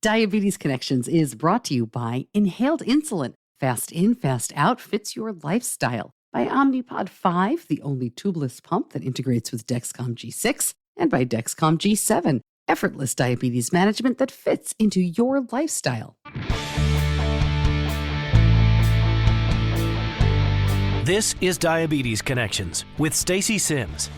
Diabetes Connections is brought to you by Inhaled Insulin. Fast in, fast out fits your lifestyle. By Omnipod 5, the only tubeless pump that integrates with Dexcom G6. And by Dexcom G7, effortless diabetes management that fits into your lifestyle. This is Diabetes Connections with Stacey Sims.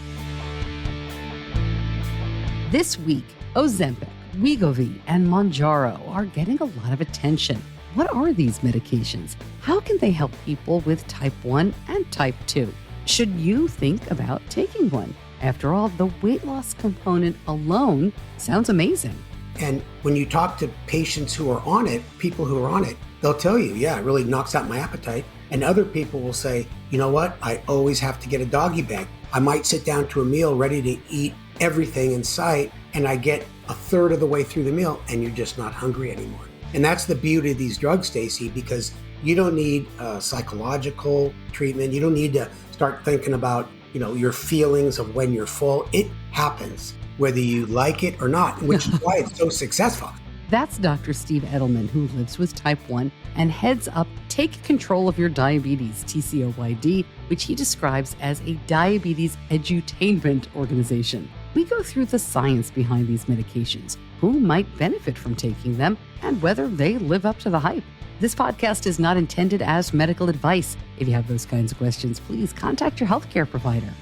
This week, Ozempic, Wegovy, and Mounjaro are getting a lot of attention. What are these medications? How can they help people with type 1 and type 2? Should you think about taking one? After all, the weight loss component alone sounds amazing. And when you talk to patients who are on it, people who are on it, they'll tell you, yeah, it really knocks out my appetite. And other people will say, you know what? I always have to get a doggy bag. I might sit down to a meal ready to eat everything in sight, and I get a third of the way through the meal and you're just not hungry anymore. And that's the beauty of these drugs, Stacey, because you don't need psychological treatment. You don't need to start thinking about, your feelings of when you're full. It happens whether you like it or not, which is why it's so successful. That's Dr. Steve Edelman, who lives with type 1 and heads up Take Control of Your Diabetes, TCOYD, which he describes as a diabetes edutainment organization. We go through the science behind these medications, who might benefit from taking them, and whether they live up to the hype. This podcast is not intended as medical advice. If you have those kinds of questions, please contact your healthcare provider.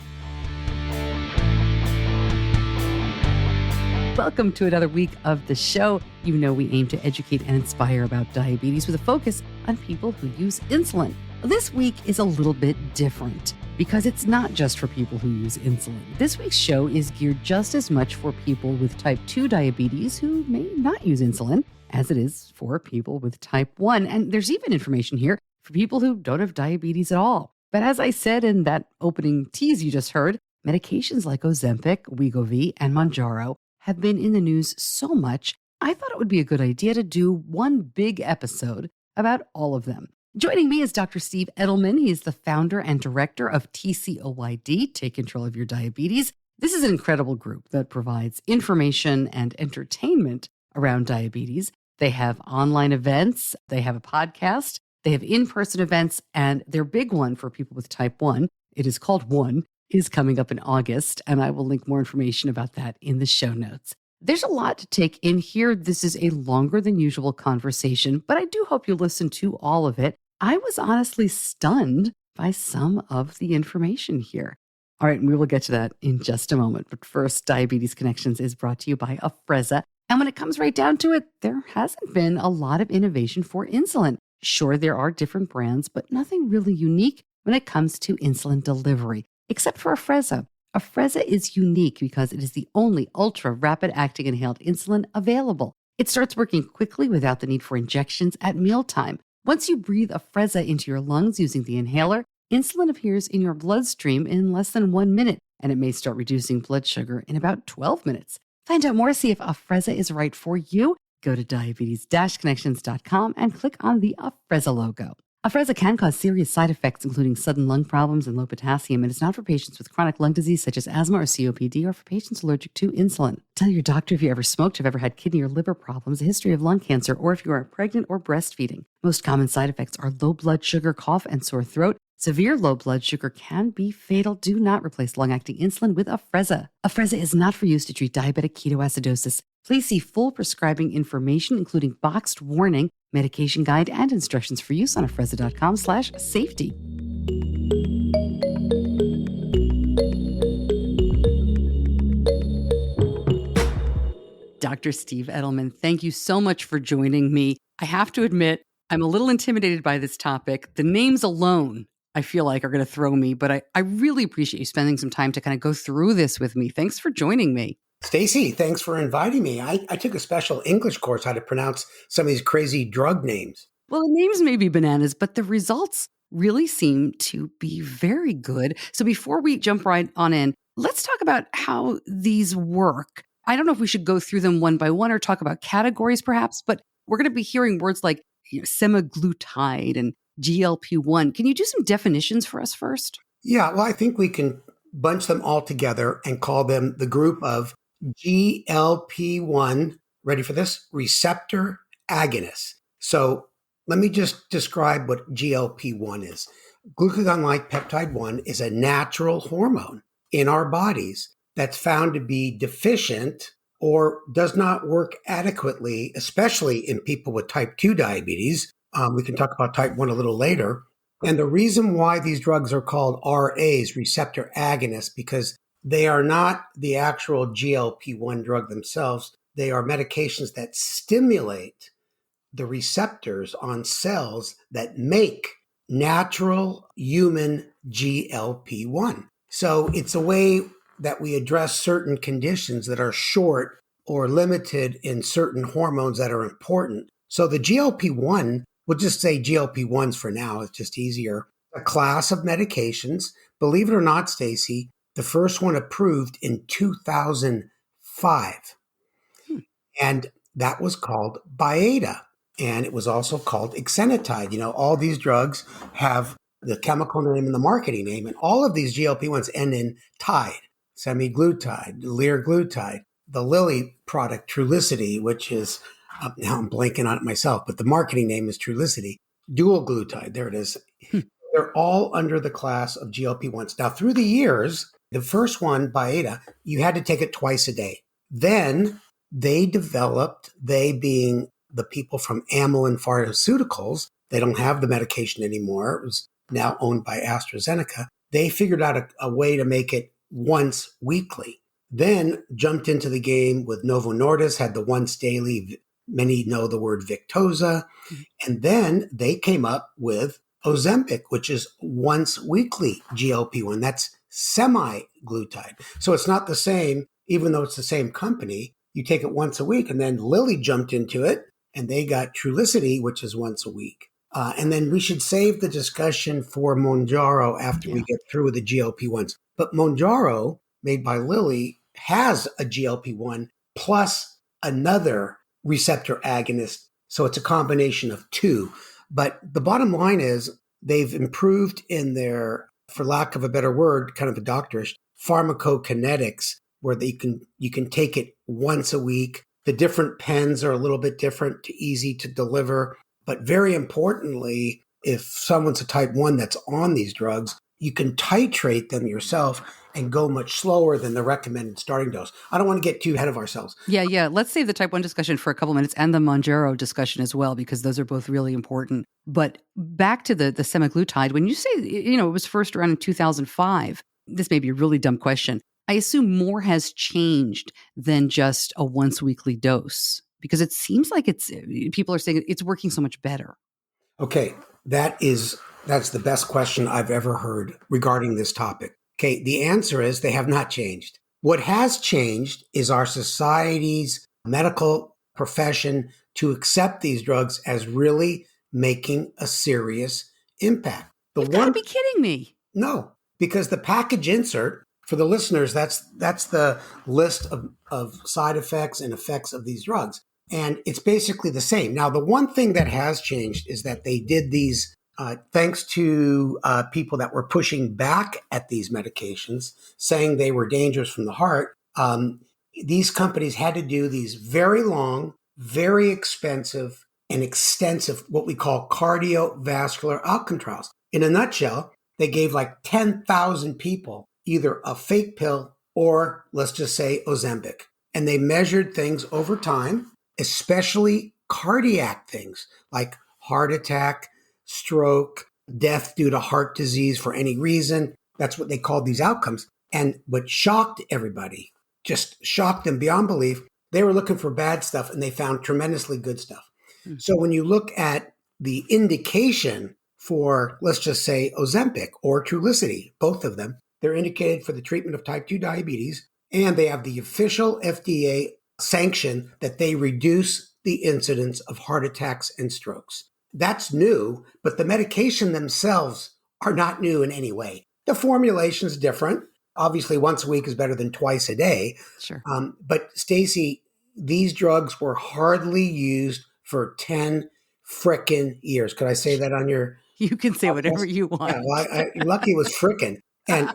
Welcome to another week of the show. You know we aim to educate and inspire about diabetes with a focus on people who use insulin. This week is a little bit different because it's not just for people who use insulin. This week's show is geared just as much for people with type 2 diabetes who may not use insulin as it is for people with type 1. And there's even information here for people who don't have diabetes at all. But as I said in that opening tease you just heard, medications like Ozempic, Wegovy, and Mounjaro have been in the news so much, I thought it would be a good idea to do one big episode about all of them. Joining me is Dr. Steve Edelman. He is the founder and director of TCOYD, Take Control of Your Diabetes. This is an incredible group that provides information and entertainment around diabetes. They have online events, they have a podcast, they have in-person events, and their big one for people with type 1, it is called One, is coming up in August, and I will link more information about that in the show notes. There's a lot to take in here. This is a longer than usual conversation, but I do hope you listen to all of it. I was honestly stunned by some of the information here. All right, and we will get to that in just a moment. But first, Diabetes Connections is brought to you by Afrezza. And when it comes right down to it, there hasn't been a lot of innovation for insulin. Sure, there are different brands, but nothing really unique when it comes to insulin delivery, except for Afrezza. Afrezza is unique because it is the only ultra-rapid-acting inhaled insulin available. It starts working quickly without the need for injections at mealtime. Once you breathe Afrezza into your lungs using the inhaler, insulin appears in your bloodstream in less than 1 minute, and it may start reducing blood sugar in about 12 minutes. Find out more, see if Afrezza is right for you. Go to diabetes-connections.com and click on the Afrezza logo. Afrezza can cause serious side effects, including sudden lung problems and low potassium, and it's not for patients with chronic lung disease such as asthma or COPD or for patients allergic to insulin. Tell your doctor if you ever smoked, have ever had kidney or liver problems, a history of lung cancer, or if you are pregnant or breastfeeding. Most common side effects are low blood sugar, cough, and sore throat. Severe low blood sugar can be fatal. Do not replace long-acting insulin with Afrezza. Afrezza is not for use to treat diabetic ketoacidosis. Please see full prescribing information, including boxed warning, medication guide, and instructions for use on afrezza.com/safety. Dr. Steve Edelman, thank you so much for joining me. I have to admit, I'm a little intimidated by this topic. The names alone, I feel like, are going to throw me, but I really appreciate you spending some time to kind of go through this with me. Thanks for joining me. Stacey, thanks for inviting me. I took a special English course how to pronounce some of these crazy drug names. Well, the names may be bananas, but the results really seem to be very good. So before we jump right on in, let's talk about how these work. I don't know if we should go through them one by one or talk about categories perhaps, but we're going to be hearing words like semaglutide and GLP-1. Can you do some definitions for us first? Yeah, well, I think we can bunch them all together and call them the group of GLP-1 ready for this? Receptor agonists. So let me just describe what GLP-1 is. Glucagon-like peptide 1 is a natural hormone in our bodies that's found to be deficient or does not work adequately, especially in people with type 2 diabetes. We can talk about type 1 a little later. And the reason why these drugs are called RAs, receptor agonists, because they are not the actual GLP-1 drug themselves. They are medications that stimulate the receptors on cells that make natural human GLP-1. So it's a way that we address certain conditions that are short or limited in certain hormones that are important. So the GLP-1, we'll just say GLP-1s for now, it's just easier, a class of medications. Believe it or not, Stacey, the first one approved in 2005. And that was called Byetta. And it was also called exenatide. You know, all these drugs have the chemical name and the marketing name. And all of these GLP-1s end in tide, semaglutide, liraglutide, the Lilly product, Trulicity, which is, now I'm blanking on it myself, but the marketing name is Trulicity, dual glutide. There it is. They're all under the class of GLP-1s. Now, through the years, the first one, Byetta, you had to take it twice a day. Then they developed, they being the people from Amylin Pharmaceuticals, they don't have the medication anymore. It was now owned by AstraZeneca. They figured out a way to make it once weekly. Then jumped into the game with Novo Nordisk, had the once daily, many know the word Victoza. And then they came up with Ozempic, which is once weekly GLP-1. That's semi-glutide. So it's not the same, even though it's the same company. You take it once a week. And then Lilly jumped into it, and they got Trulicity, which is once a week. And then we should save the discussion for Mounjaro after we get through with the GLP-1s. But Mounjaro, made by Lilly, has a GLP-1 plus another receptor agonist. So it's a combination of two. But the bottom line is they've improved in their, for lack of a better word, kind of a doctorish, pharmacokinetics, where you can take it once a week. The different pens are a little bit different, easy to deliver. But very importantly, if someone's a type 1 that's on these drugs, you can titrate them yourself and go much slower than the recommended starting dose. I don't want to get too ahead of ourselves. Yeah. Let's save the type 1 discussion for a couple minutes and the Mounjaro discussion as well, because those are both really important. But back to the semaglutide, when you say, it was first around in 2005, this may be a really dumb question. I assume more has changed than just a once weekly dose, because it seems like people are saying it's working so much better. Okay, that's the best question I've ever heard regarding this topic. Okay, the answer is they have not changed. What has changed is our society's medical profession to accept these drugs as really making a serious impact. You've got to be kidding me. No, because the package insert, for the listeners, that's the list of side effects and effects of these drugs. And it's basically the same. Now, the one thing that has changed is that they did these, thanks to people that were pushing back at these medications, saying they were dangerous from the heart. These companies had to do these very long, very expensive, and extensive, what we call cardiovascular outcome trials. In a nutshell, they gave like 10,000 people either a fake pill or, let's just say, Ozempic. And they measured things over time, especially cardiac things like heart attack, stroke, death due to heart disease for any reason. That's what they called these outcomes. And what shocked everybody, just shocked them beyond belief, they were looking for bad stuff and they found tremendously good stuff. Mm-hmm. So when you look at the indication for, let's just say, Ozempic or Trulicity, both of them, they're indicated for the treatment of type 2 diabetes, and they have the official FDA sanction that they reduce the incidence of heart attacks and strokes. That's new, but the medication themselves are not new in any way. The formulation is different. Obviously, once a week is better than twice a day. Sure. But Stacey, these drugs were hardly used for 10 frickin' years. Could I say that on your... You can say whatever you want. Yeah, well, lucky it was frickin'. And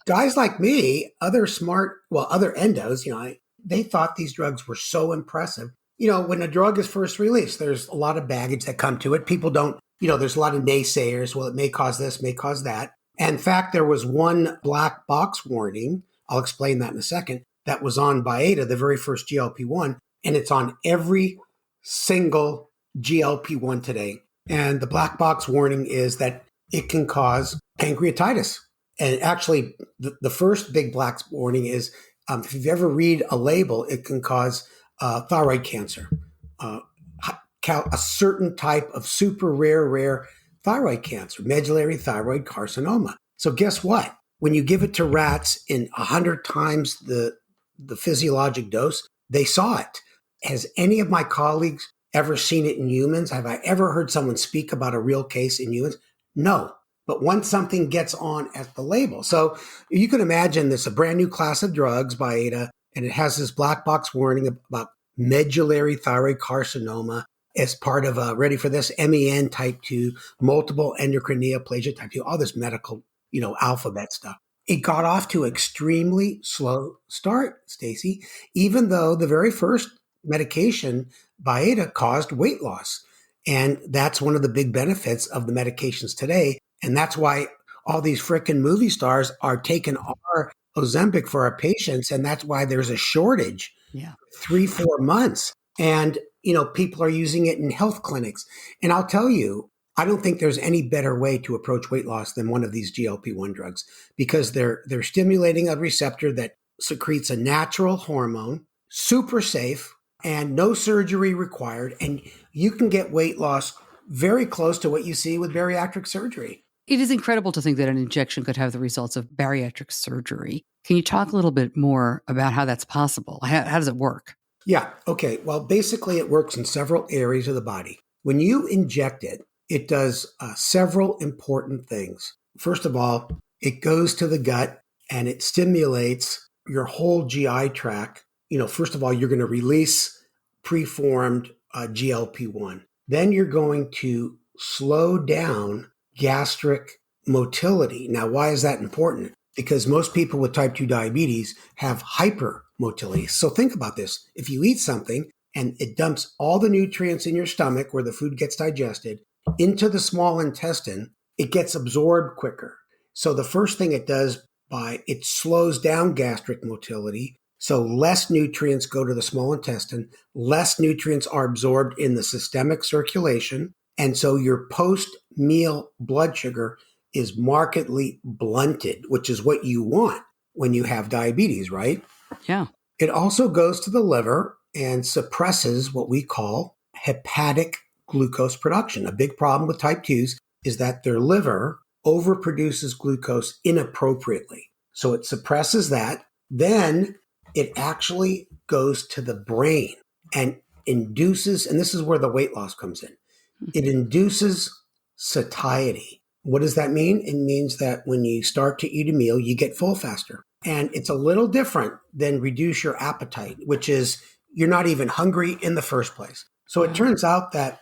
guys like me, other endos, they thought these drugs were so impressive When a drug is first released, there's a lot of baggage that come to it. People don't, there's a lot of naysayers. Well, it may cause this, may cause that. And in fact, there was one black box warning. I'll explain that in a second. That was on Byetta, the very first GLP-1, and it's on every single GLP-1 today. And the black box warning is that it can cause pancreatitis. And actually, the first big black warning is if you've ever read a label, it can cause thyroid cancer, a certain type of super rare thyroid cancer, medullary thyroid carcinoma. So guess what? When you give it to rats in 100 times the physiologic dose, they saw it. Has any of my colleagues ever seen it in humans? Have I ever heard someone speak about a real case in humans? No. But once something gets on at the label, so you can imagine this, a brand new class of drugs, Byetta, and it has this black box warning about medullary thyroid carcinoma as part of ready for this, MEN type 2, multiple endocrine neoplasia type 2, all this medical, alphabet stuff. It got off to an extremely slow start, Stacey, even though the very first medication, Byetta, caused weight loss. And that's one of the big benefits of the medications today. And that's why all these frickin' movie stars are taking our Ozempic for our patients. And that's why there's a shortage. Yeah. 3-4 months. And, people are using it in health clinics. And I'll tell you, I don't think there's any better way to approach weight loss than one of these GLP-1 drugs because they're stimulating a receptor that secretes a natural hormone, super safe, and no surgery required. And you can get weight loss very close to what you see with bariatric surgery. It is incredible to think that an injection could have the results of bariatric surgery. Can you talk a little bit more about how that's possible? How does it work? Yeah. Okay. Well, basically, it works in several areas of the body. When you inject it, it does several important things. First of all, it goes to the gut and it stimulates your whole GI tract. First of all, you're going to release preformed GLP-1. Then you're going to slow down gastric motility. Now, why is that important? Because most people with type 2 diabetes have hypermotility. So think about this. If you eat something and it dumps all the nutrients in your stomach where the food gets digested into the small intestine, it gets absorbed quicker. So the first thing it does it slows down gastric motility. So less nutrients go to the small intestine, less nutrients are absorbed in the systemic circulation. And so your post-meal blood sugar is markedly blunted, which is what you want when you have diabetes, right? Yeah. It also goes to the liver and suppresses what we call hepatic glucose production. A big problem with type 2s is that their liver overproduces glucose inappropriately. So it suppresses that. Then it actually goes to the brain and induces, and this is where the weight loss comes in, it induces satiety. What does that mean? It means that when you start to eat a meal, you get full faster. And it's a little different than reduce your appetite, which is you're not even hungry in the first place. So it turns out that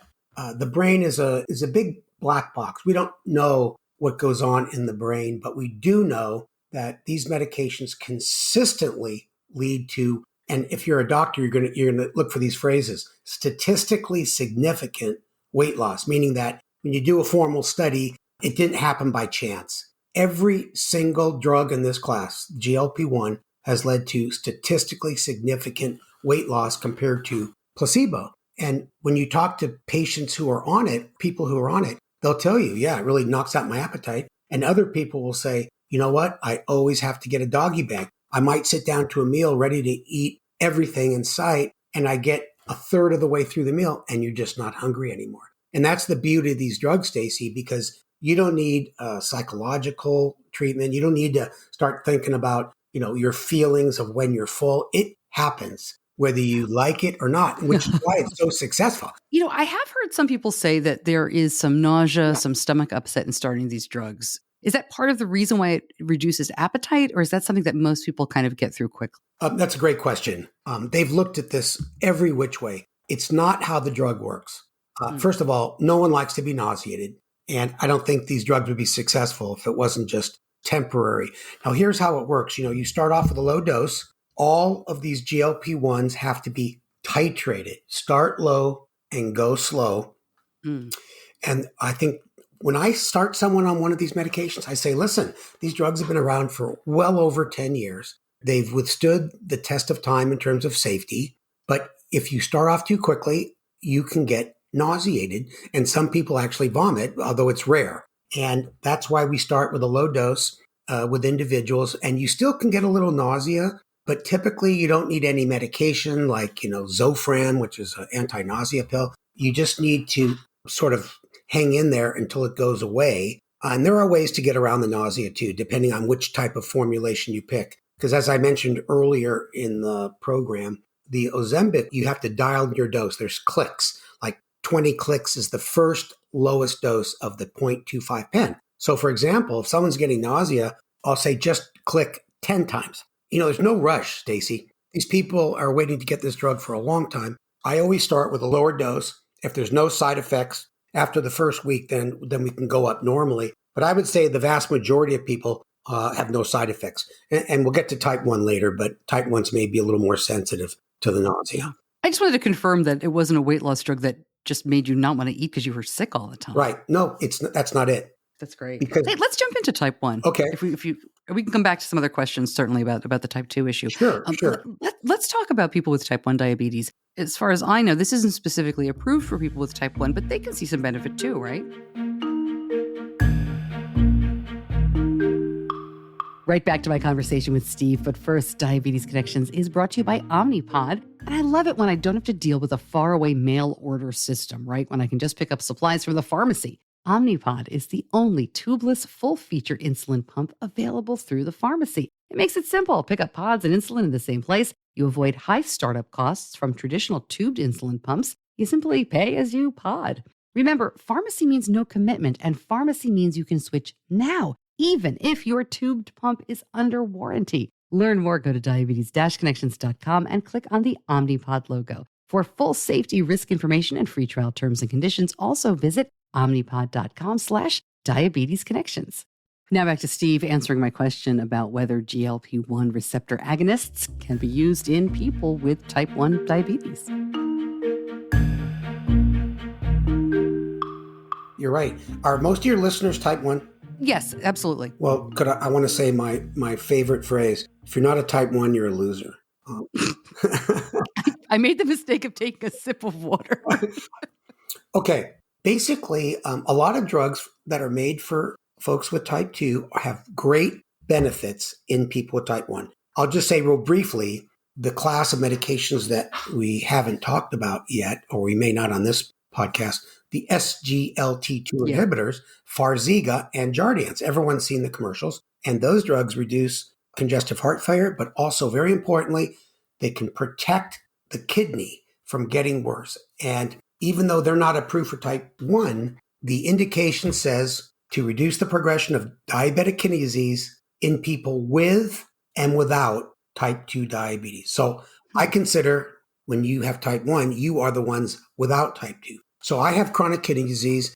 the brain is a big black box. We don't know what goes on in the brain, but we do know that these medications consistently lead to, and if you're a doctor, you're going to look for these phrases, statistically significant weight loss, meaning that when you do a formal study, it didn't happen by chance. Every single drug in this class, GLP-1, has led to statistically significant weight loss compared to placebo. And when you talk to patients who are on it, people who are on it, they'll tell you, yeah, it really knocks out my appetite. And other people will say, you know what? I always have to get a doggy bag. I might sit down to a meal ready to eat everything in sight, and I get a third of the way through the meal, and you're just not hungry anymore. And that's the beauty of these drugs, Stacey, because you don't need psychological treatment. You don't need to start thinking about, your feelings of when you're full. It happens whether you like it or not, which is why it's so successful. I have heard some people say that there is some nausea, some stomach upset in starting these drugs. Is that part of the reason why it reduces appetite, or is that something that most people kind of get through quickly? That's a great question. They've looked at this every which way. It's not how the drug works. First of all, no one likes to be nauseated. And I don't think these drugs would be successful if it wasn't just temporary. Now, here's how it works. You start off with a low dose. All of these GLP-1s have to be titrate it, start low and go slow. Mm. And I think when I start someone on one of these medications, I say, listen, these drugs have been around for well over 10 years. They've withstood the test of time in terms of safety. But if you start off too quickly, you can get nauseated. And some people actually vomit, although it's rare. And that's why we start with a low dose with individuals. And you still can get a little nausea, but typically you don't need any medication like, Zofran, which is an anti-nausea pill. You just need to sort of hang in there until it goes away. And there are ways to get around the nausea too, depending on which type of formulation you pick. Because as I mentioned earlier in the program, the Ozempic, you have to dial your dose. There's clicks, like 20 clicks is the first lowest dose of the 0.25 pen. So for example, if someone's getting nausea, I'll say just click 10 times. There's no rush, Stacey. These people are waiting to get this drug for a long time. I always start with a lower dose. If there's no side effects after the first week, then we can go up normally. But I would say the vast majority of people have no side effects. And we'll get to type 1 later, but type 1s may be a little more sensitive to the nausea. I just wanted to confirm that it wasn't a weight loss drug that just made you not want to eat because you were sick all the time. Right. No, that's not it. That's great. Because, hey, let's jump into type 1. Okay. If we can come back to some other questions, certainly about the type 2 issue. Sure. Let's talk about people with type 1 diabetes. As far as I know, this isn't specifically approved for people with type 1, but they can see some benefit too, right? Right back to my conversation with Steve. But first, Diabetes Connections is brought to you by Omnipod. And I love it when I don't have to deal with a faraway mail order system, right? When I can just pick up supplies from the pharmacy. Omnipod is the only tubeless, full-feature insulin pump available through the pharmacy. It makes it simple. Pick up pods and insulin in the same place. You avoid high startup costs from traditional tubed insulin pumps. You simply pay as you pod. Remember, pharmacy means no commitment, and pharmacy means you can switch now, even if your tubed pump is under warranty. Learn more, go to diabetes-connections.com and click on the Omnipod logo. For full safety risk information and free trial terms and conditions, also visit omnipod.com/diabetesconnections. Now back to Steve answering my question about whether GLP-1 receptor agonists can be used in people with type 1 diabetes. You're right. Are most of your listeners type 1? Yes, absolutely. Well, I want to say my favorite phrase. If you're not a type 1, you're a loser. I made the mistake of taking a sip of water. Okay. Basically, a lot of drugs that are made for folks with type 2 have great benefits in people with type 1. I'll just say real briefly, the class of medications that we haven't talked about yet, or we may not on this podcast, the SGLT2 inhibitors, Farxiga and Jardiance. Everyone's seen the commercials. And those drugs reduce congestive heart failure, but also very importantly, they can protect the kidney from getting worse. And even though they're not approved for type 1, the indication says to reduce the progression of diabetic kidney disease in people with and without type 2 diabetes. So I consider when you have type 1, you are the ones without type 2. So I have chronic kidney disease.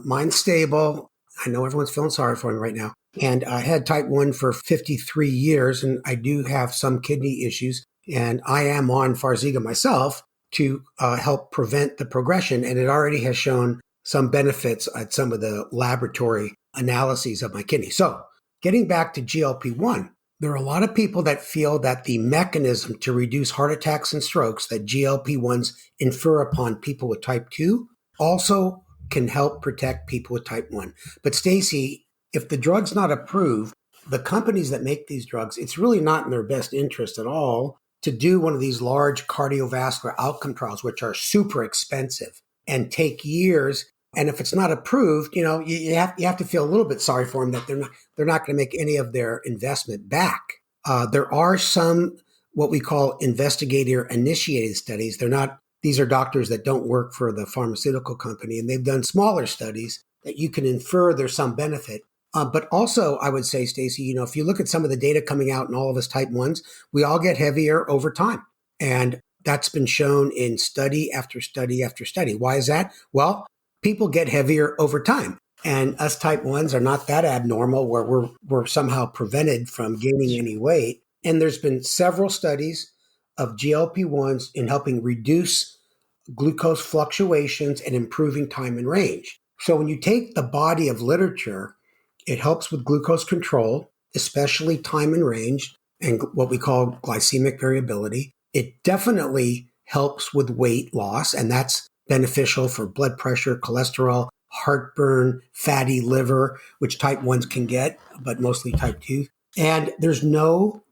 Mine's stable. I know everyone's feeling sorry for me right now. And I had type 1 for 53 years, and I do have some kidney issues. And I am on Farxiga myself to help prevent the progression. And it already has shown some benefits at some of the laboratory analyses of my kidney. So getting back to GLP-1, there are a lot of people that feel that the mechanism to reduce heart attacks and strokes that GLP-1s infer upon people with type 2 also can help protect people with type 1. But Stacey, if the drug's not approved, the companies that make these drugs, it's really not in their best interest at all to do one of these large cardiovascular outcome trials, which are super expensive and take years. And if it's not approved, you have to feel a little bit sorry for them that they're not going to make any of their investment back. There are some what we call investigator-initiated studies. These are doctors that don't work for the pharmaceutical company, and they've done smaller studies that you can infer there's some benefit. But also, I would say, Stacey, if you look at some of the data coming out in all of us type 1s, we all get heavier over time. And that's been shown in study after study after study. Why is that? Well, people get heavier over time. And us type 1s are not that abnormal where we're somehow prevented from gaining any weight. And there's been several studies of GLP-1s in helping reduce glucose fluctuations and improving time and range. So when you take the body of literature, it helps with glucose control, especially time and range and what we call glycemic variability. It definitely helps with weight loss, and that's beneficial for blood pressure, cholesterol, heartburn, fatty liver, which type 1s can get, but mostly type 2. And there's no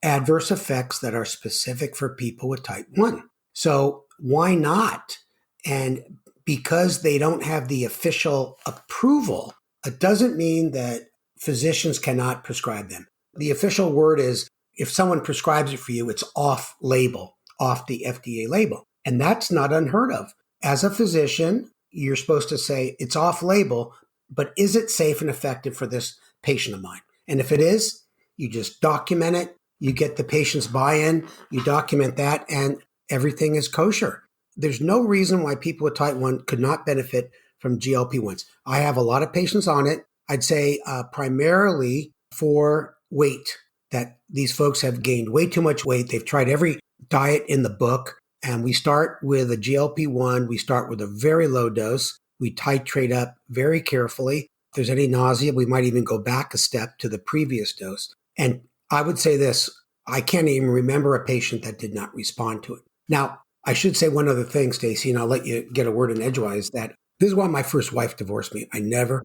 adverse effects that are specific for people with type 1. So why not? And because they don't have the official approval, it doesn't mean that physicians cannot prescribe them. The official word is if someone prescribes it for you, it's off label, off the FDA label. And that's not unheard of. As a physician, you're supposed to say it's off label, but is it safe and effective for this patient of mine? And if it is, you just document it. You get the patient's buy-in, you document that, and everything is kosher. There's no reason why people with type 1 could not benefit from GLP-1s. I have a lot of patients on it. I'd say primarily for weight, that these folks have gained way too much weight. They've tried every diet in the book, and we start with a GLP-1. We start with a very low dose. We titrate up very carefully. If there's any nausea, we might even go back a step to the previous dose. And I would say this, I can't even remember a patient that did not respond to it. Now, I should say one other thing, Stacey, and I'll let you get a word in edgewise, that this is why my first wife divorced me. I never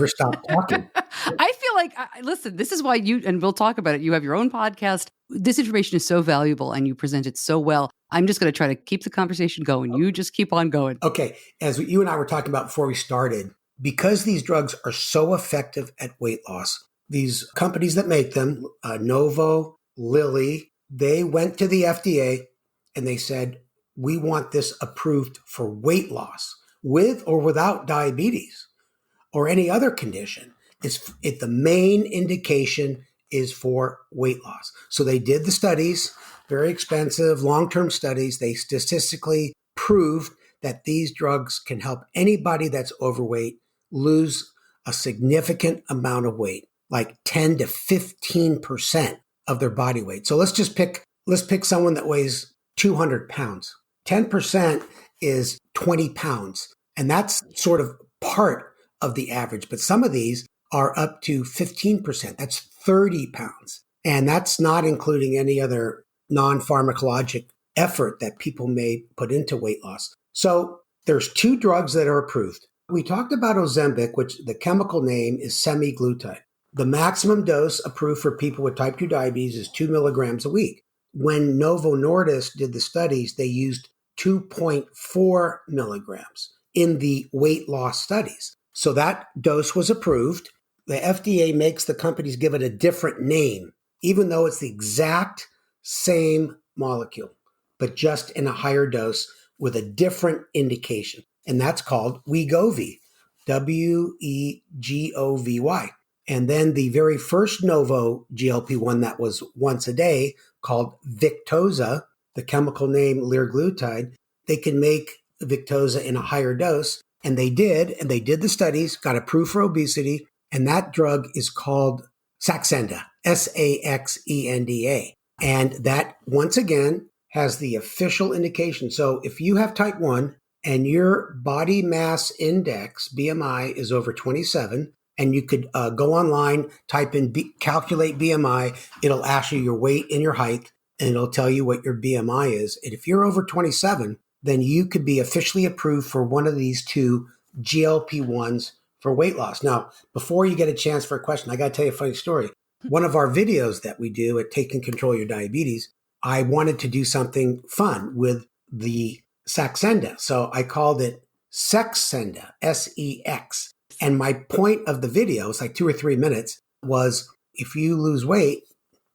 stopped talking. I feel like, listen, this is why and we'll talk about it. You have your own podcast. This information is so valuable and you present it so well. I'm just going to try to keep the conversation going. You just keep on going. Okay. As you and I were talking about before we started, because these drugs are so effective at weight loss, these companies that make them, Novo, Lilly, they went to the FDA and they said, we want this approved for weight loss with or without diabetes or any other condition. The main indication is for weight loss. So they did the studies, very expensive, long-term studies. They statistically proved that these drugs can help anybody that's overweight lose a significant amount of weight, like 10 to 15% of their body weight. So let's pick someone that weighs 200 pounds. 10% is 20 pounds. And that's sort of part of the average. But some of these are up to 15%. That's 30 pounds. And that's not including any other non-pharmacologic effort that people may put into weight loss. So there's 2 drugs that are approved. We talked about Ozempic, which the chemical name is semaglutide. The maximum dose approved for people with type 2 diabetes is 2 milligrams a week. When Novo Nordisk did the studies, they used 2.4 milligrams in the weight loss studies. So that dose was approved. The FDA makes the companies give it a different name, even though it's the exact same molecule, but just in a higher dose with a different indication. And that's called Wegovy, Wegovy. And then the very first Novo GLP-1 that was once a day called Victoza, the chemical name liraglutide, they can make Victoza in a higher dose. And they did the studies, got approved for obesity. And that drug is called Saxenda, Saxenda. And that, once again, has the official indication. So if you have type 1 and your body mass index, BMI, is over 27, and you could go online, type in, calculate BMI, it'll ask you your weight and your height, and it'll tell you what your BMI is. And if you're over 27, then you could be officially approved for one of these 2 GLP-1s for weight loss. Now, before you get a chance for a question, I got to tell you a funny story. One of our videos that we do at Taking Control of Your Diabetes, I wanted to do something fun with the Saxenda. So I called it Sexenda, S-E-X. And my point of the video, it's like 2 or 3 minutes, was if you lose weight,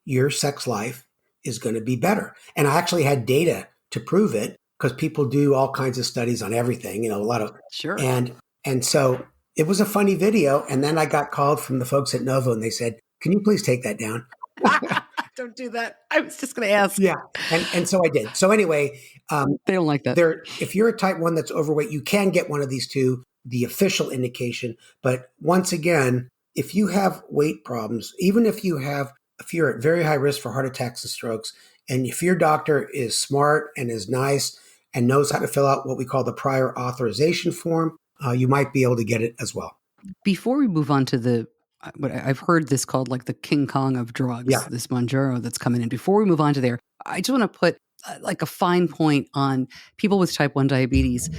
your sex life is going to be better. And I actually had data to prove it because people do all kinds of studies on everything, a lot of. Sure. And so it was a funny video. And then I got called from the folks at Novo and they said, can you please take that down? Don't do that. I was just going to ask. Yeah. And so I did. So anyway, they don't like that. If you're a type 1 that's overweight, you can get one of these 2, the official indication. But once again, if you have weight problems, even if you're at very high risk for heart attacks and strokes, And if your doctor is smart and is nice and knows how to fill out what we call the prior authorization form, you might be able to get it as well. Before we move on to the, what I've heard this called like the King Kong of drugs, Yeah. this Mounjaro that's coming in. Before we move on to there, I just want to put like a fine point on people with type 1 diabetes.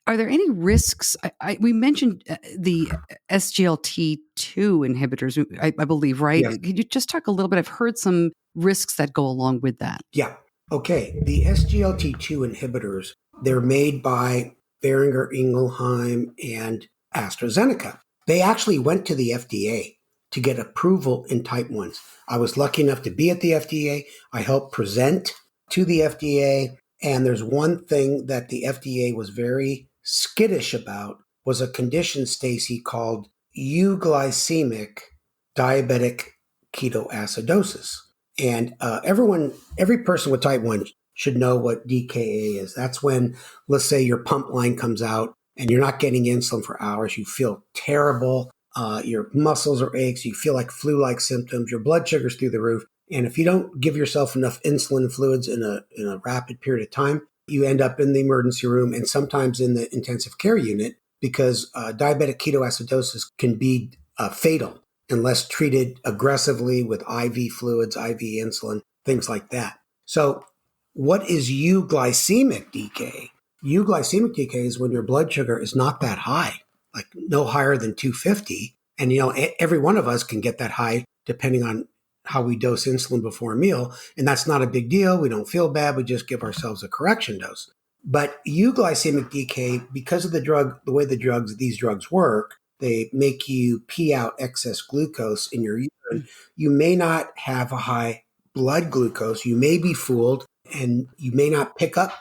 Are there any risks? We mentioned the SGLT2 inhibitors, I believe, right? Yes. Could you just talk a little bit? I've heard some risks that go along with that. Yeah. Okay. The SGLT2 inhibitors, they're made by Boehringer Ingelheim and AstraZeneca. They actually went to the FDA to get approval in type 1s. I was lucky enough to be at the FDA. I helped present to the FDA. And there's one thing that the FDA was very skittish about was a condition, Stacey, called euglycemic diabetic ketoacidosis. And every person with type 1 should know what DKA is. That's when, let's say, your pump line comes out and you're not getting insulin for hours. You feel terrible. Your muscles are aches. You feel like flu-like symptoms. Your blood sugar's through the roof. And if you don't give yourself enough insulin fluids in a rapid period of time, you end up in the emergency room and sometimes in the intensive care unit because diabetic ketoacidosis can be fatal unless treated aggressively with IV fluids, IV insulin, things like that. So what is euglycemic decay? Euglycemic decay is when your blood sugar is not that high, like no higher than 250. And, every one of us can get that high depending on how we dose insulin before a meal. And that's not a big deal. We don't feel bad. We just give ourselves a correction dose. But euglycemic decay, because of the way these drugs work, they make you pee out excess glucose in your urine. You may not have a high blood glucose. You may be fooled and you may not pick up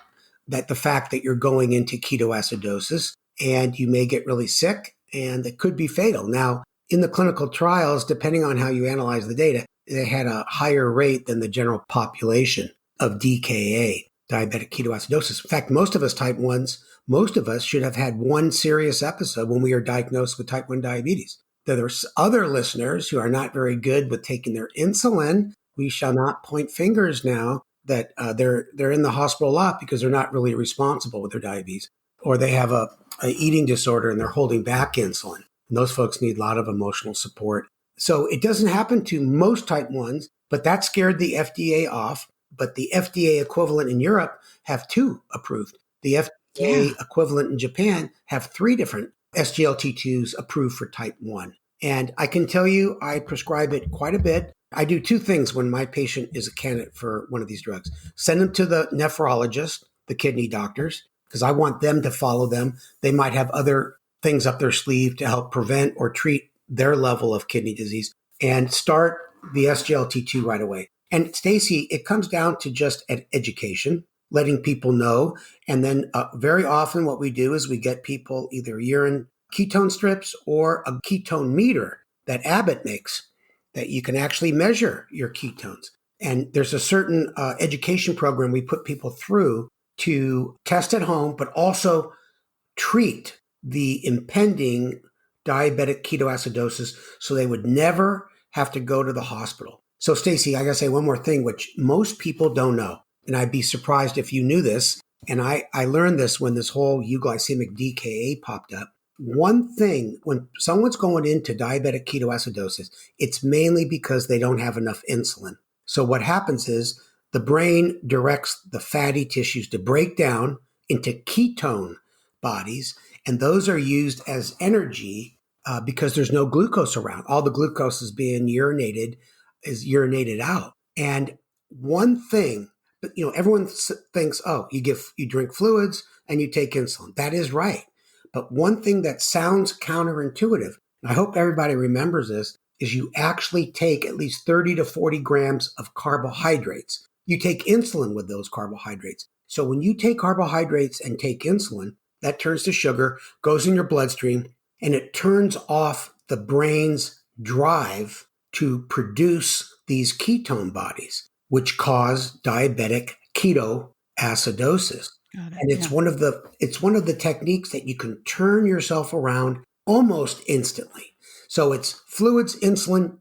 the fact that you're going into ketoacidosis, and you may get really sick and it could be fatal. Now, in the clinical trials, depending on how you analyze the data, they had a higher rate than the general population of DKA, diabetic ketoacidosis. In fact, most of us type 1s, most of us should have had one serious episode when we are diagnosed with type 1 diabetes. There's other listeners who are not very good with taking their insulin. We shall not point fingers now that they're in the hospital a lot because they're not really responsible with their diabetes, or they have a eating disorder and they're holding back insulin. And those folks need a lot of emotional support. So it doesn't happen to most type 1s, but that scared the FDA off. But the FDA equivalent in Europe have 2 approved. The FDA equivalent in Japan have 3 different SGLT2s approved for type 1. And I can tell you, I prescribe it quite a bit. I do 2 things when my patient is a candidate for one of these drugs. Send them to the nephrologist, the kidney doctors, because I want them to follow them. They might have other things up their sleeve to help prevent or treat their level of kidney disease, and start the SGLT2 right away. And Stacey, it comes down to just education, letting people know. And then very often what we do is we get people either urine ketone strips or a ketone meter that Abbott makes that you can actually measure your ketones. And there's a certain education program we put people through to test at home, but also treat the impending diabetic ketoacidosis so they would never have to go to the hospital. So Stacey, I gotta say one more thing, which most people don't know. And I'd be surprised if you knew this. And I learned this when this whole euglycemic DKA popped up. One thing, when someone's going into diabetic ketoacidosis, it's mainly because they don't have enough insulin. So what happens is the brain directs the fatty tissues to break down into ketone bodies, and those are used as energy because there's no glucose around. All the glucose is urinated out. And one thing, but everyone thinks, oh, you drink fluids and you take insulin. That is right. But one thing that sounds counterintuitive, and I hope everybody remembers this, is you actually take at least 30 to 40 grams of carbohydrates. You take insulin with those carbohydrates. So when you take carbohydrates and take insulin, that turns to sugar, goes in your bloodstream, and it turns off the brain's drive to produce these ketone bodies, which cause diabetic ketoacidosis. And it's one of the techniques that you can turn yourself around almost instantly. So it's fluids, insulin,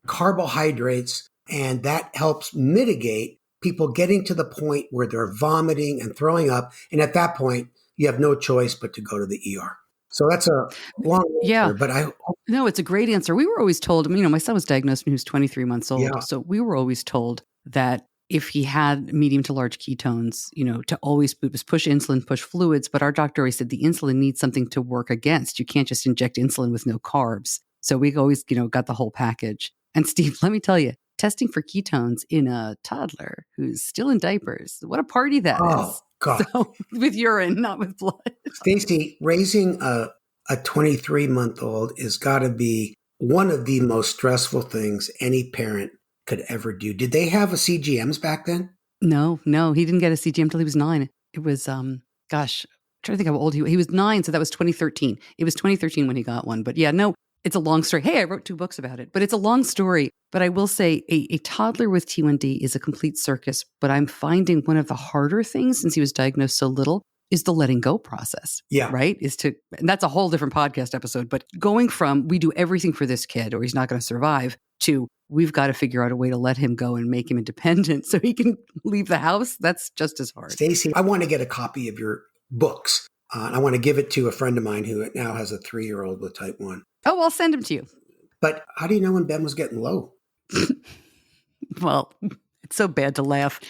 carbohydrates, and that helps mitigate people getting to the point where they're vomiting and throwing up. And at that point, you have no choice but to go to the ER. So that's a long answer, but No, it's a great answer. We were always told, my son was diagnosed when he was 23 months old. Yeah. So we were always told that if he had medium to large ketones, to always push insulin, push fluids. But our doctor always said the insulin needs something to work against. You can't just inject insulin with no carbs. So we always, got the whole package. And Steve, let me tell you, testing for ketones in a toddler who's still in diapers, what a party that is. God. So with urine, not with blood. Stacey, raising a 23-month-old has got to be one of the most stressful things any parent could ever do. Did they have a CGMs back then? No, he didn't get a CGM until he was 9. It was, I'm trying to think how old he was 9. So that was 2013. It was 2013 when he got one. But yeah, no, it's a long story. Hey, I wrote 2 books about it, but it's a long story. But I will say a toddler with T1D is a complete circus. But I'm finding one of the harder things since he was diagnosed so little is the letting go process. Yeah. Right? And that's a whole different podcast episode. But going from we do everything for this kid or he's not going to survive to we've got to figure out a way to let him go and make him independent so he can leave the house. That's just as hard. Stacey, I want to get a copy of your books. I want to give it to a friend of mine who now has a 3-year-old with type 1. Oh, I'll send him to you. But how do you know when Ben was getting low? Well, it's so bad to laugh.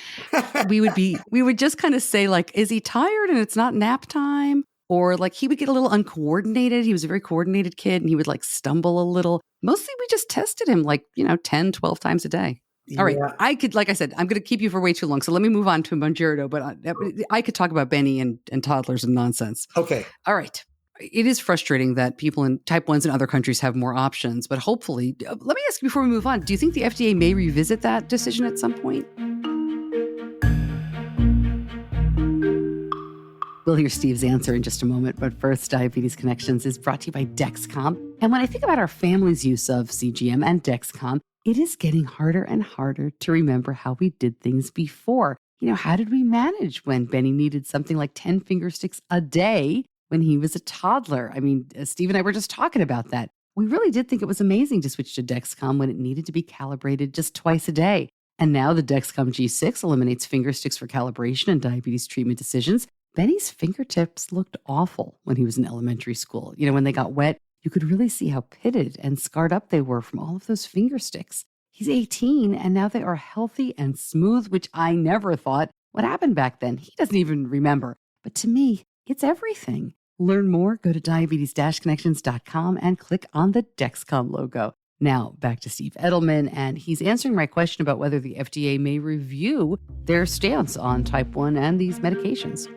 We would just kind of say like, is he tired and it's not nap time? Or like he would get a little uncoordinated. He was a very coordinated kid and he would like stumble a little. Mostly we just tested him like, 10, 12 times a day. All right. I could, like I said, I'm going to keep you for way too long. So let me move on to Buongiorno, but I could talk about Benny and toddlers and nonsense. Okay. All right. It is frustrating that people in type 1s in other countries have more options, but hopefully, let me ask you before we move on, do you think the FDA may revisit that decision at some point? We'll hear Steve's answer in just a moment, but first, Diabetes Connections is brought to you by Dexcom. And when I think about our family's use of CGM and Dexcom, it is getting harder and harder to remember how we did things before. How did we manage when Benny needed something like 10 finger sticks a day when he was a toddler? Steve and I were just talking about that. We really did think it was amazing to switch to Dexcom when it needed to be calibrated just twice a day. And now the Dexcom G6 eliminates finger sticks for calibration and diabetes treatment decisions. Benny's fingertips looked awful when he was in elementary school. When they got wet, you could really see how pitted and scarred up they were from all of those finger sticks. He's 18 and now they are healthy and smooth, which I never thought would happen back then. He doesn't even remember. But to me, it's everything. Learn more, go to diabetes-connections.com and click on the Dexcom logo. Now, back to Steve Edelman, and he's answering my question about whether the FDA may review their stance on type 1 and these medications.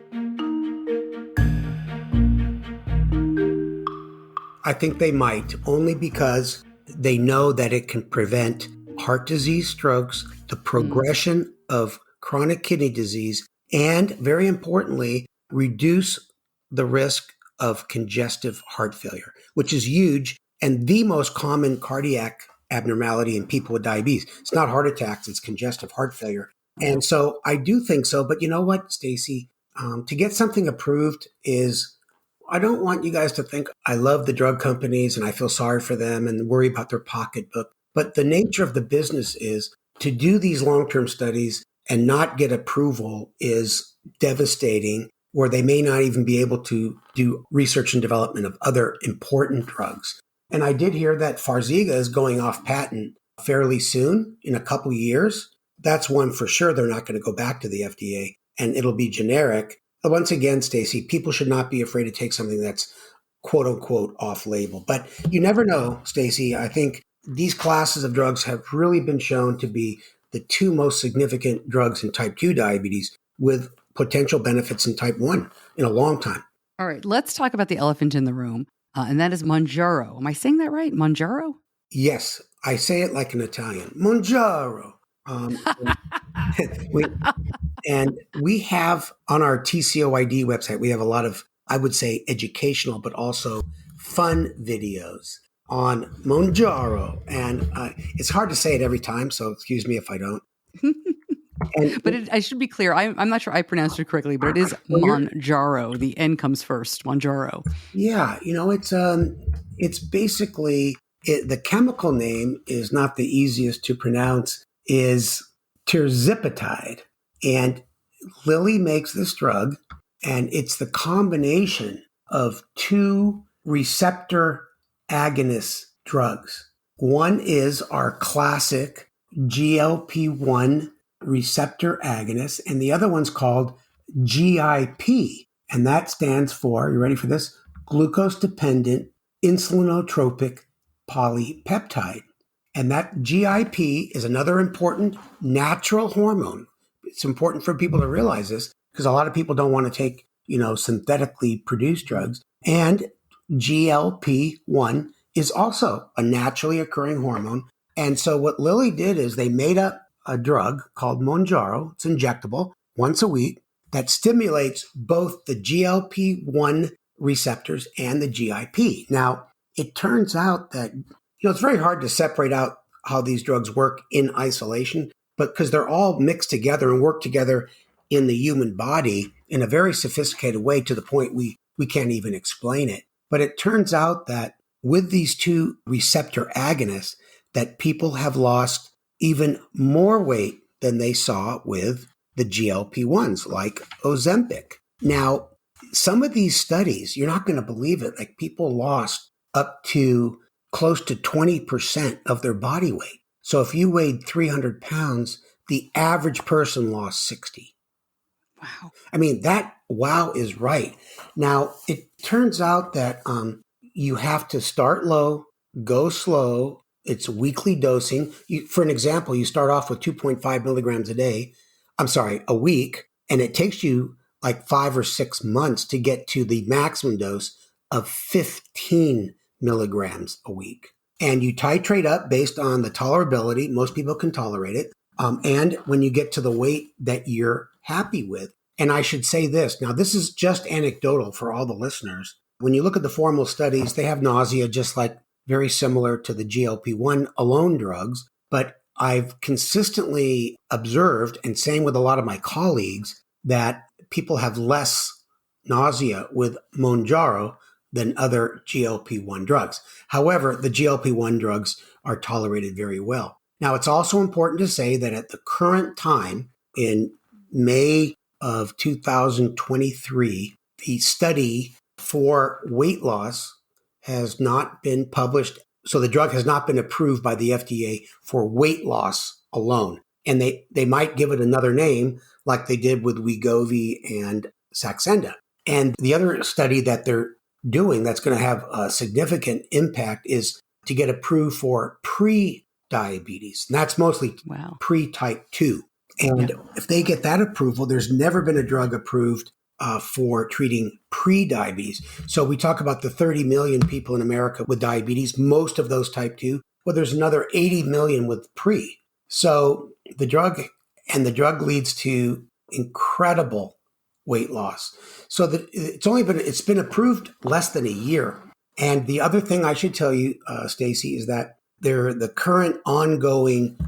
I think they might, only because they know that it can prevent heart disease, strokes, the progression of chronic kidney disease, and very importantly, reduce the risk of congestive heart failure, which is huge and the most common cardiac abnormality in people with diabetes. It's not heart attacks, it's congestive heart failure. And so I do think so. But you know what, Stacey? To get something approved is, I don't want you guys to think I love the drug companies and I feel sorry for them and worry about their pocketbook. But the nature of the business is to do these long-term studies and not get approval is devastating, or they may not even be able to do research and development of other important drugs. And I did hear that Farxiga is going off patent fairly soon, in a couple of years. That's one for sure. They're not going to go back to the FDA and it'll be generic. But once again, Stacey, people should not be afraid to take something that's quote unquote off label. But you never know, Stacey. I think these classes of drugs have really been shown to be the 2 most significant drugs in type 2 diabetes with potential benefits in type 1 in a long time. All right, let's talk about the elephant in the room, and that is Mounjaro. Am I saying that right? Mounjaro? Yes, I say it like an Italian. Mounjaro. We have on our TCOYD website, we have a lot of, I would say, educational, but also fun videos on Mounjaro. And it's hard to say it every time, so excuse me if I don't. But I should be clear. I'm not sure I pronounced it correctly, but it is Mounjaro. The N comes first. Mounjaro. Yeah, it's basically the chemical name is not the easiest to pronounce. Is tirzepatide, And Lilly makes this drug, and it's the combination of two receptor agonist drugs. One is our classic GLP-1 receptor agonist, and the other one's called GIP, and that stands for, you ready for this? Glucose-dependent insulinotropic polypeptide. And that GIP is another important natural hormone. It's important for people to realize this because a lot of people don't want to take, synthetically produced drugs. And GLP-1 is also a naturally occurring hormone. And so what Lilly did is they made up a drug called Mounjaro. It's injectable once a week that stimulates both the GLP-1 receptors and the GIP. Now, it turns out that, it's very hard to separate out how these drugs work in isolation, but because they're all mixed together and work together in the human body in a very sophisticated way to the point we can't even explain it. But it turns out that with these two receptor agonists, that people have lost even more weight than they saw with the GLP-1s, like Ozempic. Now, some of these studies, you're not going to believe it, like people lost up to close to 20% of their body weight. So if you weighed 300 pounds, the average person lost 60. Wow. I mean, that wow is right. Now, it turns out that you have to start low, go slow. It's weekly dosing. For an example, you start off with 2.5 milligrams a week, and it takes you like 5 or 6 months to get to the maximum dose of 15 milligrams a week. And you titrate up based on the tolerability. Most people can tolerate it. And when you get to the weight that you're happy with. And I should say this. Now, this is just anecdotal for all the listeners. When you look at the formal studies, they have nausea just like very similar to the GLP-1 alone drugs. But I've consistently observed, and same with a lot of my colleagues, that people have less nausea with Mounjaro than other GLP-1 drugs. However, the GLP-1 drugs are tolerated very well. Now, it's also important to say that at the current time, in May of 2023, the study for weight loss has not been published. So the drug has not been approved by the FDA for weight loss alone. And they might give it another name like they did with Wegovy and Saxenda. And the other study that they're doing that's going to have a significant impact is to get approved for pre-diabetes. And that's mostly pre-type 2. And if they get that approval, there's never been a drug approved for treating pre-diabetes. So we talk about the 30 million people in America with diabetes, most of those type 2. Well, there's another 80 million with pre. So the drug leads to incredible weight loss. So that it's been approved less than a year. And the other thing I should tell you, Stacey, is that the current ongoing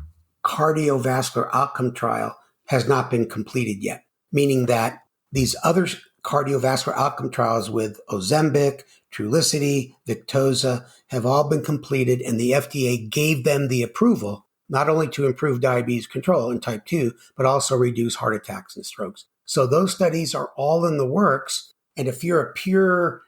cardiovascular outcome trial has not been completed yet, meaning that these other cardiovascular outcome trials with Ozempic, Trulicity, Victoza have all been completed, and the FDA gave them the approval not only to improve diabetes control in type 2, but also reduce heart attacks and strokes. So those studies are all in the works. And if you're a pure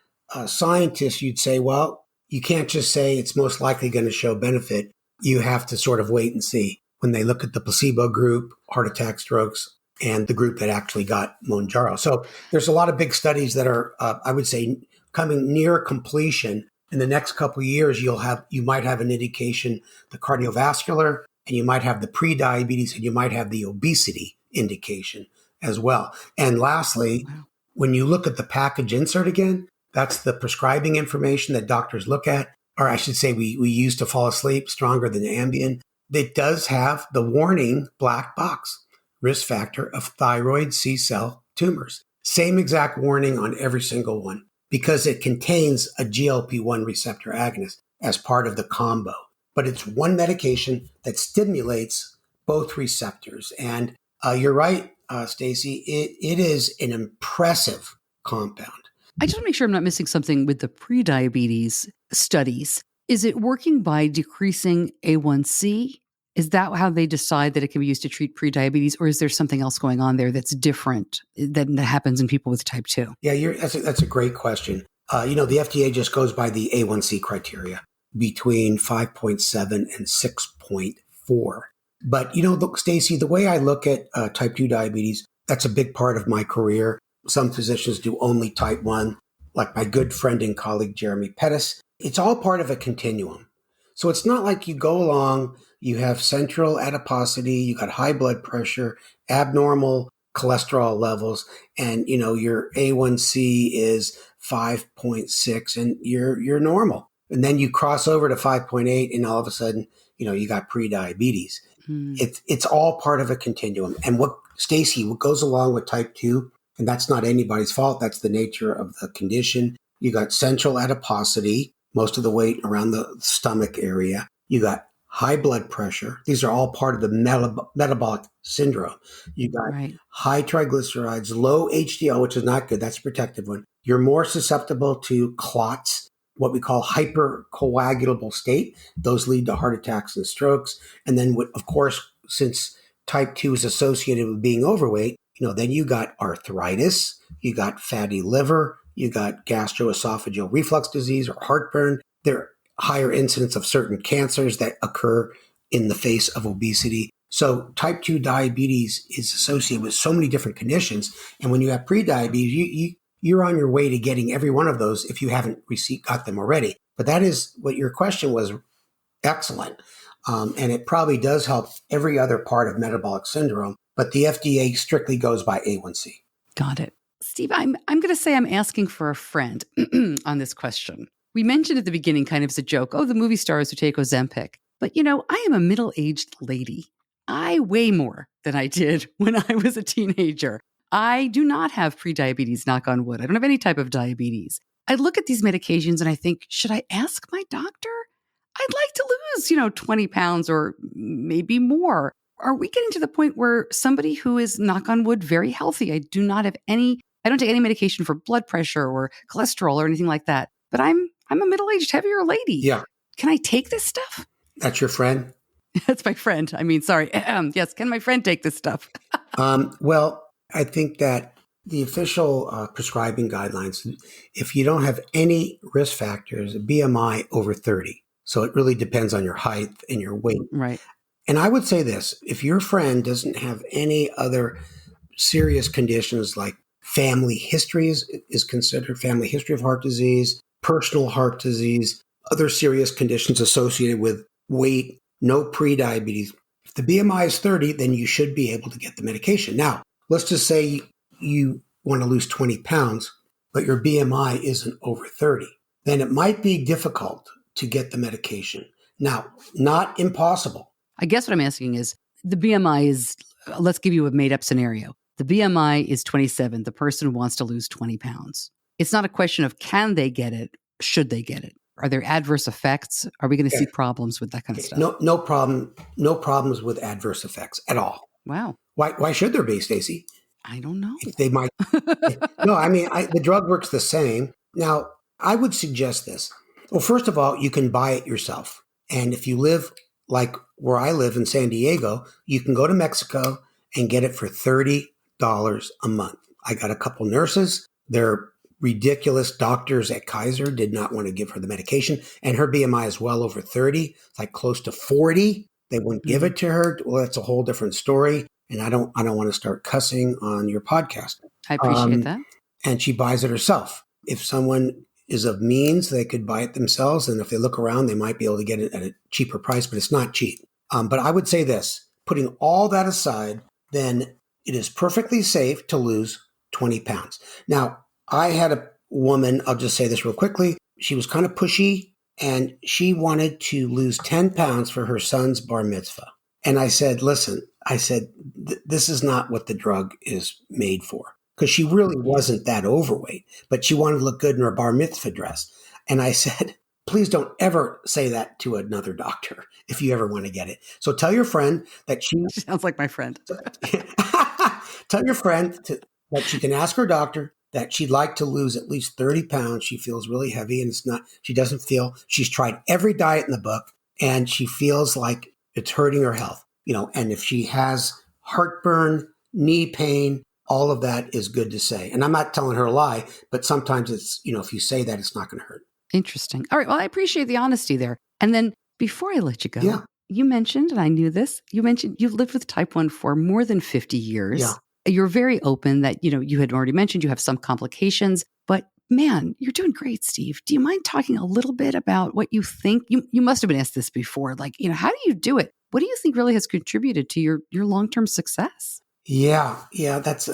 scientist, you'd say, well, you can't just say it's most likely going to show benefit. You have to sort of wait and see when they look at the placebo group, heart attack, strokes, and the group that actually got Mounjaro. So there's a lot of big studies that are, I would say, coming near completion. In the next couple of years, you might have an indication, the cardiovascular, and you might have the pre-diabetes, and you might have the obesity indication as well. And lastly, when you look at the package insert again, that's the prescribing information that doctors look at, or I should say we use to fall asleep, stronger than Ambien. It does have the warning black box, risk factor of thyroid C-cell tumors. Same exact warning on every single one, because it contains a GLP-1 receptor agonist as part of the combo. But it's one medication that stimulates both receptors. And you're right, Stacey, it is an impressive compound. I just want to make sure I'm not missing something with the pre-diabetes studies. Is it working by decreasing A1C Is that how they decide that it can be used to treat prediabetes, or is there something else going on there that's different that happens in people with type 2? Yeah, that's a great question. The FDA just goes by the A1C criteria between 5.7 and 6.4. But, look, Stacey, the way I look at type 2 diabetes, that's a big part of my career. Some physicians do only type 1, like my good friend and colleague, Jeremy Pettis. It's all part of a continuum. So it's not like you go along, you have central adiposity, you got high blood pressure, abnormal cholesterol levels, and your A1C is 5.6 and you're normal. And then you cross over to 5.8 and all of a sudden, you got prediabetes. It's all part of a continuum. And what goes along with type 2, and that's not anybody's fault, that's the nature of the condition. You got central adiposity, most of the weight around the stomach area. You got high blood pressure. These are all part of the metabolic syndrome. You got high triglycerides, low HDL, which is not good. That's a protective one. You're more susceptible to clots, what we call hypercoagulable state. Those lead to heart attacks and strokes. And then, of course, since type 2 is associated with being overweight, then you got arthritis, you got fatty liver, you got gastroesophageal reflux disease or heartburn. There are higher incidence of certain cancers that occur in the face of obesity. So type 2 diabetes is associated with so many different conditions. And when you have prediabetes, you're on your way to getting every one of those if you haven't got them already. But that is what your question was. Excellent. And it probably does help every other part of metabolic syndrome. But the FDA strictly goes by A1C. Got it. Steve, I'm going to say I'm asking for a friend on this question. We mentioned at the beginning, kind of as a joke, the movie stars who take Ozempic. But, I am a middle-aged lady. I weigh more than I did when I was a teenager. I do not have prediabetes, knock on wood. I don't have any type of diabetes. I look at these medications and I think, should I ask my doctor? I'd like to lose, 20 pounds or maybe more. Are we getting to the point where somebody who is, knock on wood, very healthy, I don't take any medication for blood pressure or cholesterol or anything like that, but I'm a middle-aged, heavier lady. Yeah. Can I take this stuff? That's your friend? That's my friend. Sorry. Yes. Can my friend take this stuff? Well, I think that the official prescribing guidelines, if you don't have any risk factors, BMI over 30. So it really depends on your height and your weight. Right. And I would say this, if your friend doesn't have any other serious conditions like family history is considered, family history of heart disease, personal heart disease, other serious conditions associated with weight, no prediabetes. If the BMI is 30, then you should be able to get the medication. Now, let's just say you want to lose 20 pounds, but your BMI isn't over 30. Then it might be difficult to get the medication. Now, not impossible. I guess what I'm asking is, the BMI is, let's give you a made-up scenario. The BMI is 27. The person wants to lose 20 pounds. It's not a question of can they get it, should they get it? Are there adverse effects? Are we going to see problems with that kind of stuff? No problem. No problems with adverse effects at all. Wow. Why should there be, Stacey? I don't know. They might. No, the drug works the same. Now, I would suggest this. Well, first of all, you can buy it yourself. And if you live like where I live in San Diego, you can go to Mexico and get it for $30 a month. I got a couple nurses. They're ridiculous. Doctors at Kaiser did not want to give her the medication. And her BMI is well over 30, like close to 40. They wouldn't give it to her. Well, that's a whole different story. And I don't want to start cussing on your podcast. I appreciate that. And she buys it herself. If someone is of means, they could buy it themselves. And if they look around, they might be able to get it at a cheaper price, but it's not cheap. But I would say this, putting all that aside, then it is perfectly safe to lose 20 pounds. Now, I had a woman, I'll just say this real quickly. She was kind of pushy and she wanted to lose 10 pounds for her son's bar mitzvah. And I said, listen, this is not what the drug is made for. Because she really wasn't that overweight, but she wanted to look good in her bar mitzvah dress. And I said, please don't ever say that to another doctor if you ever want to get it. So tell your friend that she sounds like my friend. Tell your friend that she can ask her doctor that she'd like to lose at least 30 pounds. She feels really heavy and she's tried every diet in the book and she feels like It's hurting her health, and if she has heartburn, knee pain, all of that is good to say. And I'm not telling her a lie, but sometimes it's, if you say that, it's not going to hurt. Interesting. All right. Well, I appreciate the honesty there. And then before I let you go, Yeah. you mentioned, and I knew this, you mentioned you've lived with type 1 for more than 50 years. Yeah. You're very open that, you had already mentioned you have some complications, but man, you're doing great, Steve. Do you mind talking a little bit about what you think? You must have been asked this before. Like, how do you do it? What do you think really has contributed to your long-term success? Yeah, that's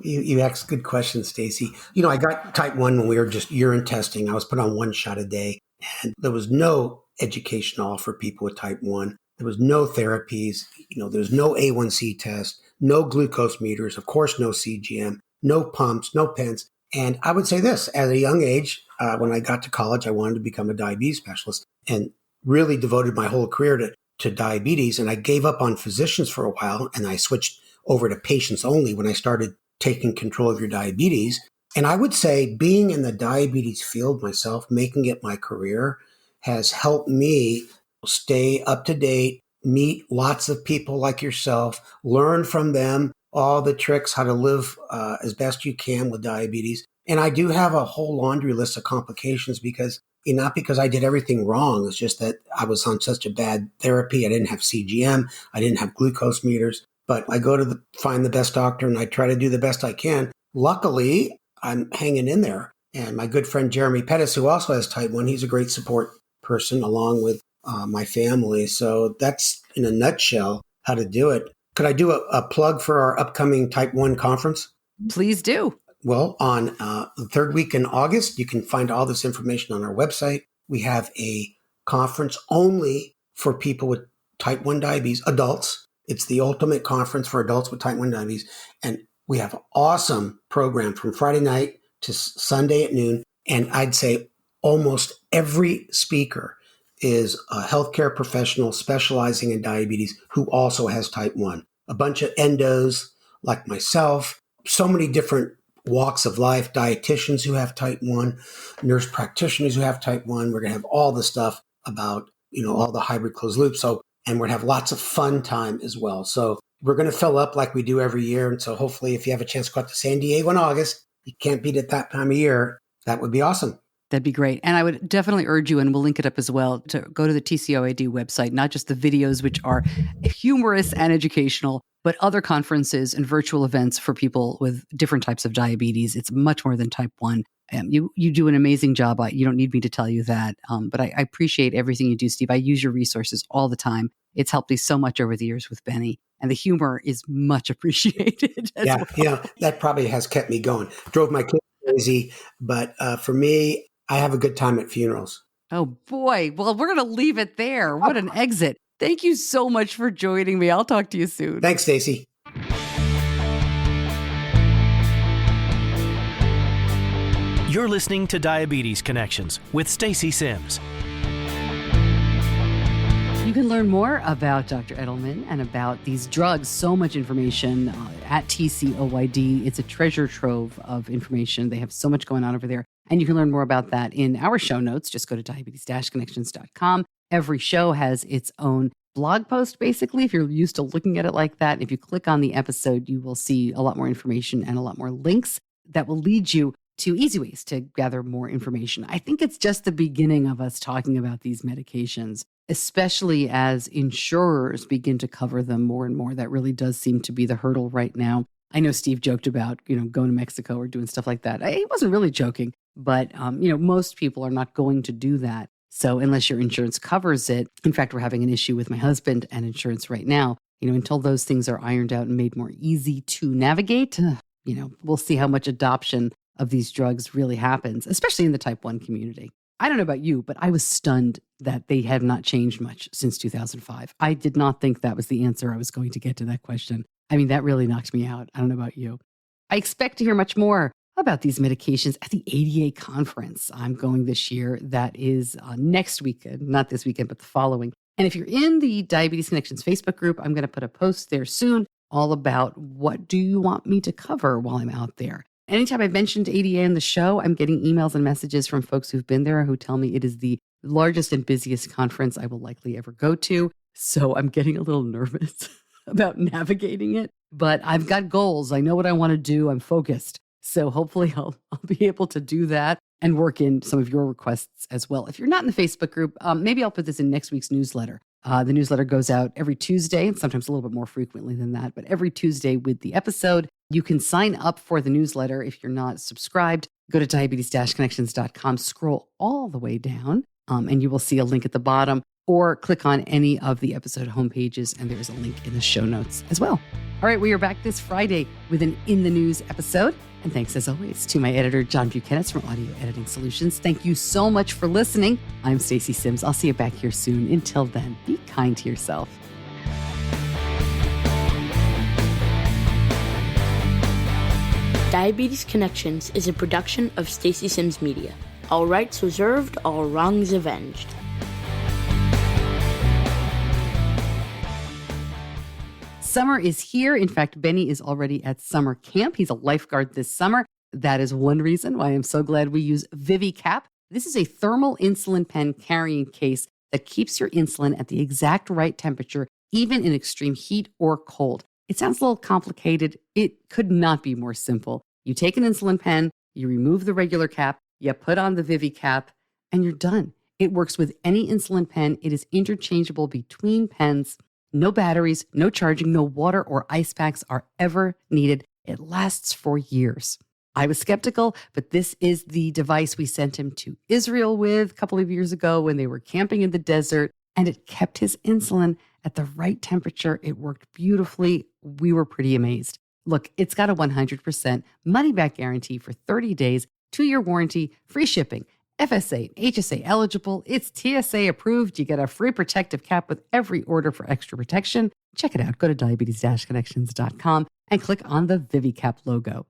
you asked good questions, Stacey. I got type 1 when we were just urine testing. I was put on 1 shot a day, and there was no education at all for people with type 1. There was no therapies. There was no A1C test, no glucose meters, of course, no CGM, no pumps, no pens. And I would say this, at a young age, when I got to college, I wanted to become a diabetes specialist and really devoted my whole career to diabetes. And I gave up on physicians for a while, and I switched over to patients only when I started taking control of your diabetes. And I would say being in the diabetes field myself, making it my career, has helped me stay up to date, meet lots of people like yourself, learn from them all the tricks, how to live as best you can with diabetes. And I do have a whole laundry list of complications because, not because I did everything wrong. It's just that I was on such a bad therapy. I didn't have CGM. I didn't have glucose meters. But I go to find the best doctor, and I try to do the best I can. Luckily, I'm hanging in there. And my good friend Jeremy Pettis, who also has type 1, he's a great support person along with my family. So that's, in a nutshell, how to do it. Could I do a plug for our upcoming type 1 conference? Please do. Well, on the third week in August, you can find all this information on our website. We have a conference only for people with type 1 diabetes, adults. It's the ultimate conference for adults with type 1 diabetes. And we have an awesome program from Friday night to Sunday at noon. And I'd say almost every speaker is a healthcare professional specializing in diabetes who also has type 1. A bunch of endos like myself, so many different walks of life, dietitians who have type 1, nurse practitioners who have type 1. We're going to have all the stuff about, all the hybrid closed loops. And we're going to have lots of fun time as well. So we're going to fill up like we do every year. And so hopefully if you have a chance to go out to San Diego in August, you can't beat it that time of year. That would be awesome. That'd be great. And I would definitely urge you, and we'll link it up as well, to go to the TCOYD website, not just the videos, which are humorous and educational, but other conferences and virtual events for people with different types of diabetes. It's much more than type 1. You do an amazing job. You don't need me to tell you that. But I appreciate everything you do, Steve. I use your resources all the time. It's helped me so much over the years with Benny. And the humor is much appreciated. Yeah, that probably has kept me going. Drove my kids crazy. But for me, I have a good time at funerals. Oh, boy. Well, we're going to leave it there. What an exit. Thank you so much for joining me. I'll talk to you soon. Thanks, Stacey. You're listening to Diabetes Connections with Stacey Sims. You can learn more about Dr. Edelman and about these drugs. So much information at TCOYD. It's a treasure trove of information. They have so much going on over there. And you can learn more about that in our show notes. Just go to diabetes-connections.com. Every show has its own blog post, basically, if you're used to looking at it like that. If you click on the episode, you will see a lot more information and a lot more links that will lead you to easy ways to gather more information. I think it's just the beginning of us talking about these medications, especially as insurers begin to cover them more and more. That really does seem to be the hurdle right now. I know Steve joked about, going to Mexico or doing stuff like that. He wasn't really joking, but, most people are not going to do that. So unless your insurance covers it, in fact, we're having an issue with my husband and insurance right now, until those things are ironed out and made more easy to navigate, we'll see how much adoption of these drugs really happens, especially in the type 1 community. I don't know about you, but I was stunned that they have not changed much since 2005. I did not think that was the answer I was going to get to that question. I mean, that really knocked me out. I don't know about you. I expect to hear much more about these medications at the ADA conference. I'm going this year. That is next weekend, not this weekend, but the following. And if you're in the Diabetes Connections Facebook group, I'm going to put a post there soon all about what do you want me to cover while I'm out there. Anytime I've mentioned ADA in the show, I'm getting emails and messages from folks who've been there who tell me it is the largest and busiest conference I will likely ever go to. So I'm getting a little nervous about navigating it, but I've got goals. I know what I want to do. I'm focused. So hopefully I'll be able to do that and work in some of your requests as well. If you're not in the Facebook group, maybe I'll put this in next week's newsletter. The newsletter goes out every Tuesday, and sometimes a little bit more frequently than that, but every Tuesday with the episode. You can sign up for the newsletter if you're not subscribed. Go to diabetes-connections.com, scroll all the way down, and you will see a link at the bottom, or click on any of the episode homepages, and there is a link in the show notes as well. All right, we are back this Friday with an In the News episode. And thanks, as always, to my editor, John Buchanan from Audio Editing Solutions. Thank you so much for listening. I'm Stacey Sims. I'll see you back here soon. Until then, be kind to yourself. Diabetes Connections is a production of Stacey Sims Media. All rights reserved, all wrongs avenged. Summer is here. In fact, Benny is already at summer camp. He's a lifeguard this summer. That is one reason why I'm so glad we use ViviCap. This is a thermal insulin pen carrying case that keeps your insulin at the exact right temperature, even in extreme heat or cold. It sounds a little complicated. It could not be more simple. You take an insulin pen, you remove the regular cap, you put on the ViviCap, and you're done. It works with any insulin pen. It is interchangeable between pens. No batteries, no charging, no water or ice packs are ever needed. It lasts for years. I was skeptical, but this is the device we sent him to Israel with a couple of years ago when they were camping in the desert, and it kept his insulin at the right temperature. It worked beautifully. We were pretty amazed. Look, it's got a 100% money-back guarantee for 30 days, 2-year warranty, free shipping. FSA, HSA eligible, it's TSA approved. You get a free protective cap with every order for extra protection. Check it out. Go to diabetes-connections.com and click on the ViviCap logo.